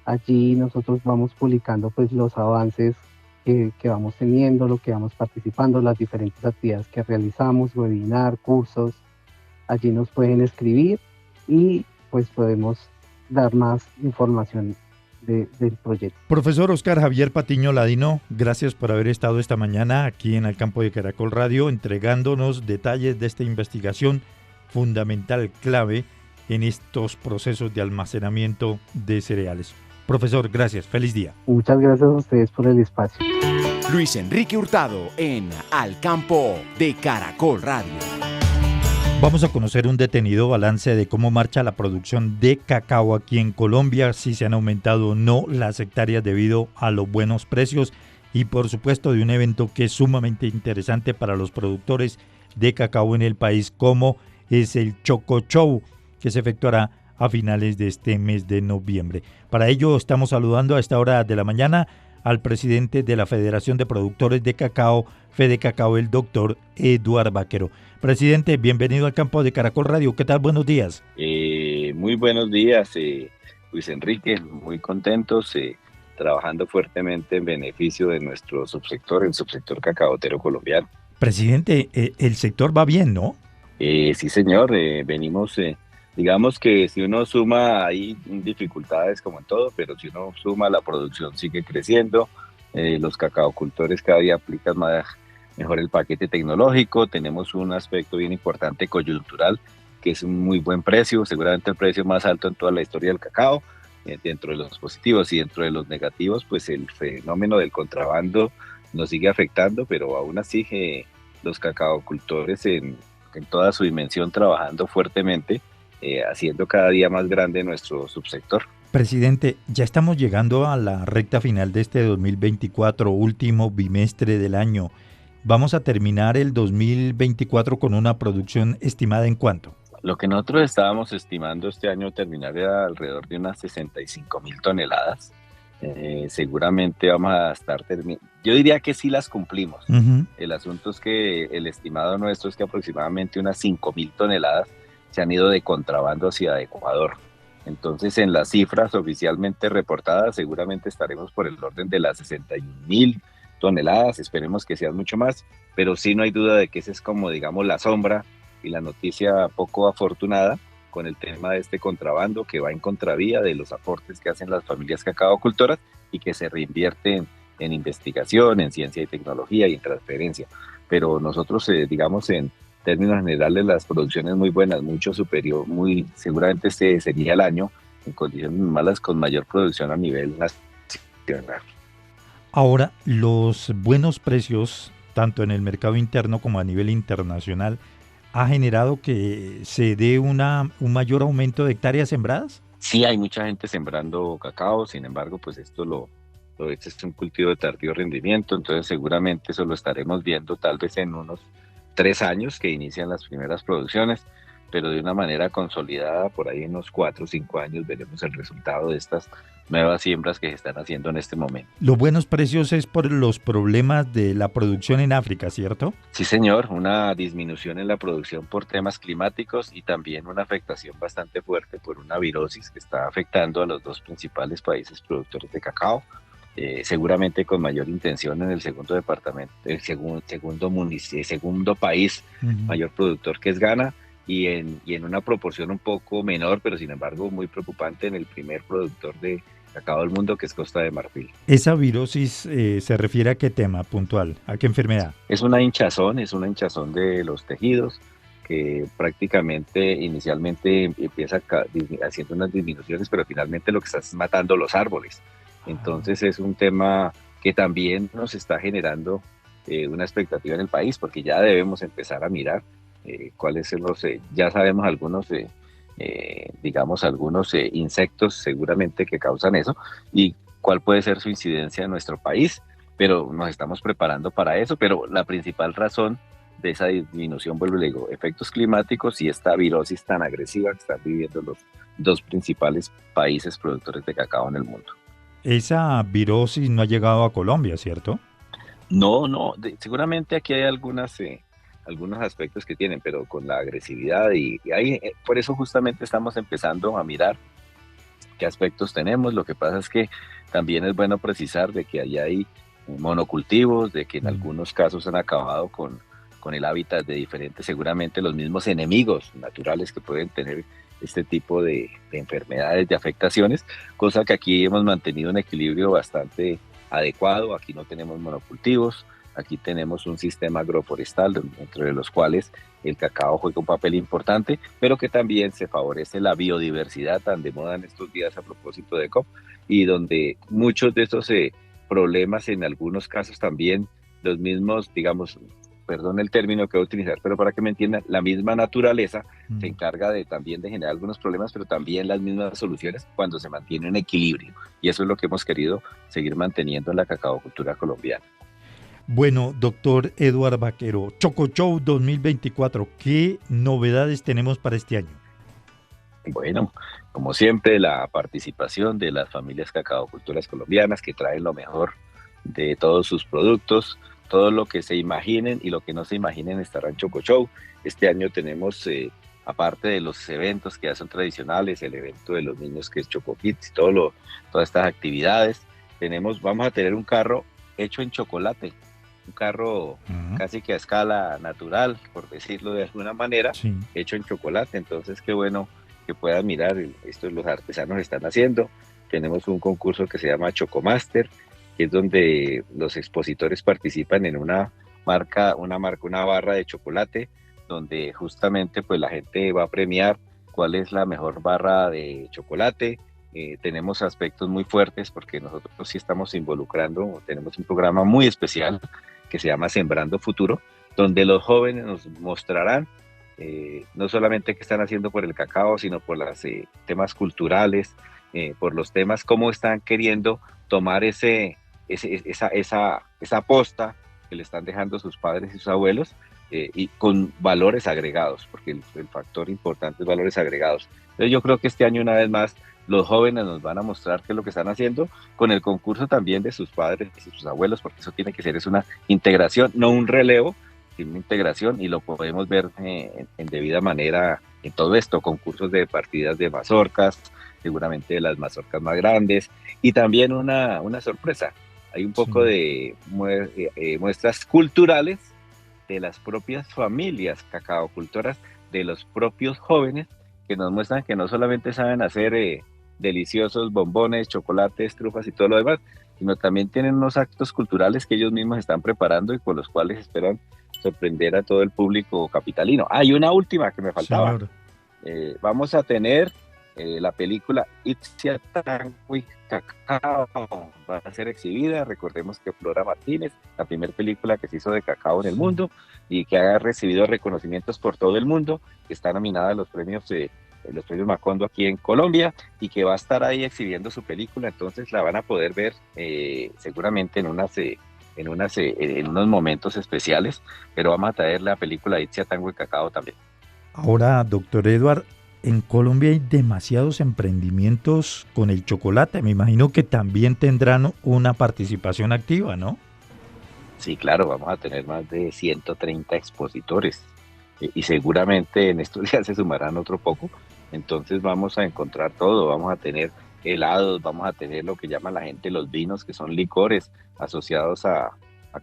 Allí nosotros vamos publicando pues los avances que vamos teniendo, lo que vamos participando, las diferentes actividades que realizamos, webinar, cursos. Allí nos pueden escribir y pues podemos dar más información del proyecto. Profesor Oscar Javier Patiño Ladino, gracias por haber estado esta mañana aquí en el campo de Caracol Radio entregándonos detalles de esta investigación fundamental, clave en estos procesos de almacenamiento de cereales. Profesor, gracias. Feliz día. Muchas gracias a ustedes por el espacio. Luis Enrique Hurtado en Al Campo de Caracol Radio. Vamos a conocer un detenido balance de cómo marcha la producción de cacao aquí en Colombia, si se han aumentado o no las hectáreas debido a los buenos precios y por supuesto de un evento que es sumamente interesante para los productores de cacao en el país, como es el Choco Show, que se efectuará a finales de este mes de noviembre. Para ello estamos saludando a esta hora de la mañana al presidente de la Federación de Productores de Cacao, Fedecacao, el doctor Eduard Vaquero. Presidente, bienvenido al campo de Caracol Radio. ¿Qué tal? Buenos días. Muy buenos días, Luis Enrique. Muy contentos, trabajando fuertemente en beneficio de nuestro subsector, el subsector cacaotero colombiano. Presidente, el sector va bien, ¿no? Sí, señor. Venimos... digamos que si uno suma, hay dificultades como en todo, pero si uno suma, la producción sigue creciendo, los cacaocultores cada día aplican mejor el paquete tecnológico, tenemos un aspecto bien importante coyuntural, que es un muy buen precio, seguramente el precio más alto en toda la historia del cacao, dentro de los positivos y dentro de los negativos, pues el fenómeno del contrabando nos sigue afectando, pero aún así los cacaocultores en toda su dimensión trabajando fuertemente, haciendo cada día más grande nuestro subsector. Presidente, ya estamos llegando a la recta final de este 2024, último bimestre del año. ¿Vamos a terminar el 2024 con una producción estimada en cuánto? Lo que nosotros estábamos estimando este año terminar era alrededor de unas 65,000 toneladas. Seguramente vamos a estar yo diría que sí las cumplimos. El asunto es que el estimado nuestro es que aproximadamente unas 5,000 toneladas se han ido de contrabando hacia Ecuador. Entonces, en las cifras oficialmente reportadas, seguramente estaremos por el orden de las 61,000 toneladas, esperemos que sean mucho más, pero sí no hay duda de que esa es como, digamos, la sombra y la noticia poco afortunada con el tema de este contrabando que va en contravía de los aportes que hacen las familias cacaocultoras y que se reinvierten en investigación, en ciencia y tecnología y en transferencia. Pero nosotros, digamos, en términos generales, las producciones muy buenas, mucho superior, muy seguramente este sería el año en condiciones malas con mayor producción a nivel nacional. Ahora, los buenos precios, tanto en el mercado interno como a nivel internacional, ¿ha generado que se dé un mayor aumento de hectáreas sembradas? Sí, hay mucha gente sembrando cacao, sin embargo, pues este es un cultivo de tardío rendimiento, entonces seguramente eso lo estaremos viendo tal vez en unos 3 años que inician las primeras producciones, pero de una manera consolidada, por ahí en unos 4 o 5 años veremos el resultado de estas nuevas siembras que se están haciendo en este momento. Los buenos precios es por los problemas de la producción en África, ¿cierto? Sí, señor, una disminución en la producción por temas climáticos y también una afectación bastante fuerte por una virosis que está afectando a los 2 principales países productores de cacao. Seguramente con mayor intención en el segundo departamento, el segundo país mayor productor, que es Ghana, y en una proporción un poco menor, pero sin embargo muy preocupante, en el primer productor de cacao del mundo, que es Costa de Marfil. ¿Esa virosis se refiere a qué tema puntual? ¿A qué enfermedad? Es una hinchazón de los tejidos que prácticamente inicialmente empieza haciendo unas disminuciones, pero finalmente lo que está es matando los árboles. Entonces es un tema que también nos está generando una expectativa en el país, porque ya debemos empezar a mirar cuáles son ya sabemos algunos, digamos, algunos insectos seguramente que causan eso y cuál puede ser su incidencia en nuestro país, pero nos estamos preparando para eso, pero la principal razón de esa disminución, vuelvo y le digo, efectos climáticos y esta virosis tan agresiva que están viviendo los 2 principales países productores de cacao en el mundo. Esa virosis no ha llegado a Colombia, ¿cierto? No, seguramente aquí hay algunos aspectos que tienen, pero con la agresividad y ahí, por eso justamente estamos empezando a mirar qué aspectos tenemos. Lo que pasa es que también es bueno precisar de que allá hay monocultivos, de que en algunos casos han acabado con el hábitat de diferentes, seguramente los mismos enemigos naturales que pueden tener este tipo de enfermedades, de afectaciones, cosa que aquí hemos mantenido un equilibrio bastante adecuado. Aquí no tenemos monocultivos, aquí tenemos un sistema agroforestal, entre los cuales el cacao juega un papel importante, pero que también se favorece la biodiversidad tan de moda en estos días a propósito de COP, y donde muchos de estos problemas, en algunos casos también los mismos, digamos, perdón el término que voy a utilizar, pero para que me entiendan, la misma naturaleza se encarga también de generar algunos problemas, pero también las mismas soluciones cuando se mantiene un equilibrio. Y eso es lo que hemos querido seguir manteniendo en la cacaocultura colombiana. Bueno, doctor Eduard Vaquero, Chocoshow 2024, ¿qué novedades tenemos para este año? Bueno, como siempre, la participación de las familias cacaocultoras colombianas que traen lo mejor de todos sus productos. Todo lo que se imaginen y lo que no se imaginen estará en Chocoshow. Este año tenemos, aparte de los eventos que ya son tradicionales, el evento de los niños que es Choco Kids y todas estas actividades, vamos a tener un carro hecho en chocolate, un carro casi que a escala natural, por decirlo de alguna manera, hecho en chocolate. Entonces qué bueno que puedan mirar, esto los artesanos están haciendo. Tenemos un concurso que se llama Chocomaster, que es donde los expositores participan en una barra de chocolate, donde justamente pues la gente va a premiar cuál es la mejor barra de chocolate. Tenemos aspectos muy fuertes porque nosotros sí estamos involucrando, tenemos un programa muy especial que se llama Sembrando Futuro, donde los jóvenes nos mostrarán no solamente qué están haciendo por el cacao, sino por los temas culturales, por los temas cómo están queriendo tomar esa posta que le están dejando sus padres y sus abuelos, y con valores agregados, porque el factor importante es valores agregados. Entonces yo creo que este año, una vez más, los jóvenes nos van a mostrar qué es lo que están haciendo, con el concurso también de sus padres y sus abuelos, porque eso tiene que ser, es una integración, no un relevo, sino una integración, y lo podemos ver en debida manera en todo esto, concursos de partidas de mazorcas, seguramente de las mazorcas más grandes, y también una sorpresa. Hay un poco de muestras culturales de las propias familias cacaocultoras de los propios jóvenes que nos muestran que no solamente saben hacer deliciosos bombones, chocolates, trufas y todo lo demás, sino también tienen unos actos culturales que ellos mismos están preparando y con los cuales esperan sorprender a todo el público capitalino. Hay una última que me faltaba. Vamos a tener la película Itzia Tango y Cacao, va a ser exhibida. Recordemos que Flora Martínez, la primera película que se hizo de cacao en el mundo y que ha recibido reconocimientos por todo el mundo, que está nominada a los premios Macondo aquí en Colombia y que va a estar ahí exhibiendo su película. Entonces la van a poder ver seguramente en unos momentos especiales, pero vamos a traer la película Itzia Tango y Cacao también. Ahora, doctor Eduard, en Colombia hay demasiados emprendimientos con el chocolate. Me imagino que también tendrán una participación activa, ¿no? Sí, claro, vamos a tener más de 130 expositores y seguramente en estos días se sumarán otro poco. Entonces vamos a encontrar todo, vamos a tener helados, vamos a tener lo que llama la gente los vinos, que son licores asociados a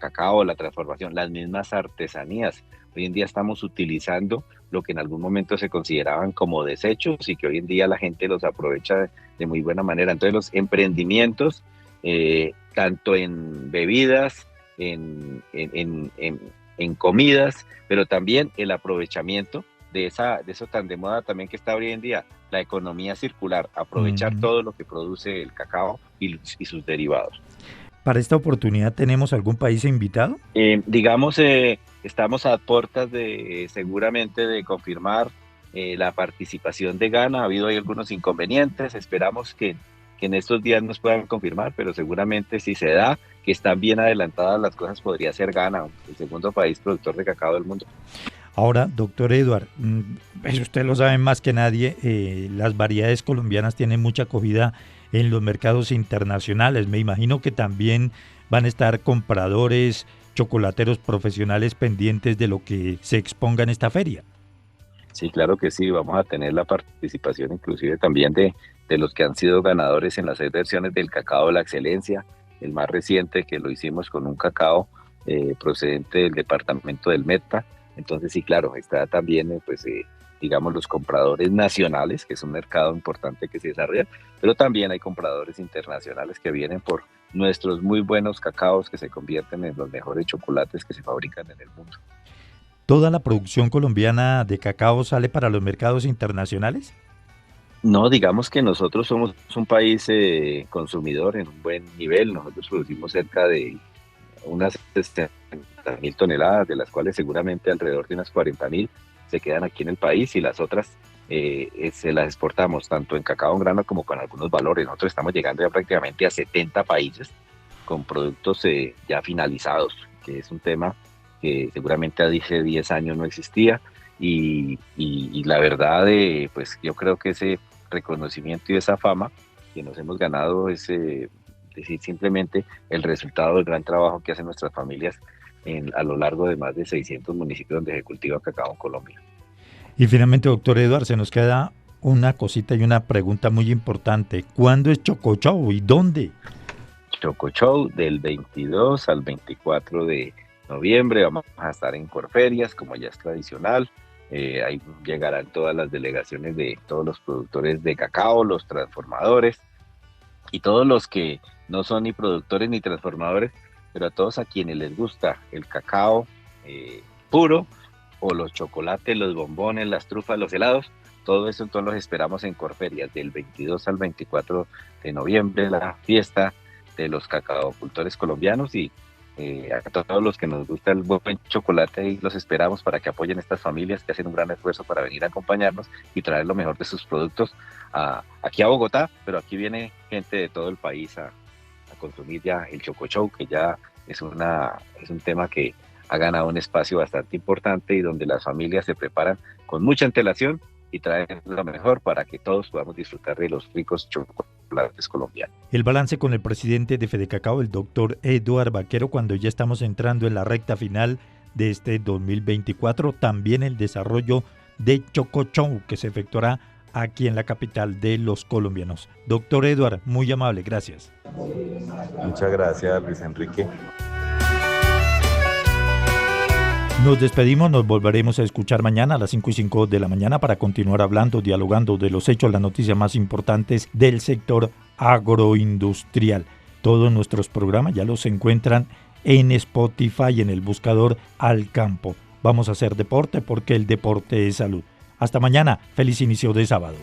cacao, la transformación, las mismas artesanías. Hoy en día estamos utilizando lo que en algún momento se consideraban como desechos y que hoy en día la gente los aprovecha de muy buena manera. Entonces los emprendimientos, tanto en bebidas, en comidas, pero también el aprovechamiento de eso tan de moda también que está hoy en día, la economía circular, aprovechar todo lo que produce el cacao y sus derivados. ¿Para esta oportunidad tenemos algún país invitado? Estamos a puertas seguramente de confirmar la participación de Ghana. Ha habido ahí algunos inconvenientes, esperamos que en estos días nos puedan confirmar, pero seguramente si se da, que están bien adelantadas las cosas, podría ser Ghana, el segundo país productor de cacao del mundo. Ahora, doctor Eduard, usted lo sabe más que nadie, las variedades colombianas tienen mucha acogida en los mercados internacionales. Me imagino que también van a estar compradores, chocolateros profesionales pendientes de lo que se exponga en esta feria. Sí, claro que sí, vamos a tener la participación inclusive también de los que han sido ganadores en las 6 versiones del cacao de la excelencia, el más reciente que lo hicimos con un cacao procedente del departamento del Meta. Entonces sí, claro, está también digamos los compradores nacionales, que es un mercado importante que se desarrolla, pero también hay compradores internacionales que vienen por nuestros muy buenos cacaos que se convierten en los mejores chocolates que se fabrican en el mundo. ¿Toda la producción colombiana de cacao sale para los mercados internacionales? No, digamos que nosotros somos un país consumidor en un buen nivel. Nosotros producimos cerca de unas 60.000 toneladas, de las cuales seguramente alrededor de unas 40.000 se quedan aquí en el país y las otras se las exportamos tanto en cacao en grano como con algunos valores. Nosotros estamos llegando ya prácticamente a 70 países con productos ya finalizados, que es un tema que seguramente hace 10 años no existía y la verdad, pues yo creo que ese reconocimiento y esa fama que nos hemos ganado es decir simplemente el resultado del gran trabajo que hacen nuestras familias a lo largo de más de 600 municipios donde se cultiva cacao en Colombia. Y finalmente, doctor Eduard, se nos queda una cosita y una pregunta muy importante. ¿Cuándo es Choco Show y dónde? Choco Show del 22 al 24 de noviembre. Vamos a estar en Corferias, como ya es tradicional. Ahí llegarán todas las delegaciones de todos los productores de cacao, los transformadores y todos los que no son ni productores ni transformadores, pero a todos a quienes les gusta el cacao puro o los chocolates, los bombones, las trufas, los helados, todo eso entonces los esperamos en Corferias del 22 al 24 de noviembre, la fiesta de los cacaocultores colombianos y a todos los que nos gusta el buen chocolate y los esperamos para que apoyen estas familias que hacen un gran esfuerzo para venir a acompañarnos y traer lo mejor de sus productos aquí a Bogotá, pero aquí viene gente de todo el país a consumir ya el Choco Show, que ya es un tema que ha ganado un espacio bastante importante y donde las familias se preparan con mucha antelación y traen lo mejor para que todos podamos disfrutar de los ricos chocolates colombianos. El balance con el presidente de Fedecacao, el doctor Eduard Vaquero, cuando ya estamos entrando en la recta final de este 2024, también el desarrollo de Choco Show que se efectuará aquí en la capital de los colombianos. Doctor Eduard, muy amable, gracias. Muchas gracias, Luis Enrique. Nos despedimos, nos volveremos a escuchar mañana a las 5:05 de la mañana para continuar hablando, dialogando de los hechos, las noticias más importantes del sector agroindustrial. Todos nuestros programas ya los encuentran en Spotify, en el buscador Al Campo. Vamos a hacer deporte porque el deporte es salud. Hasta mañana, feliz inicio de sábado.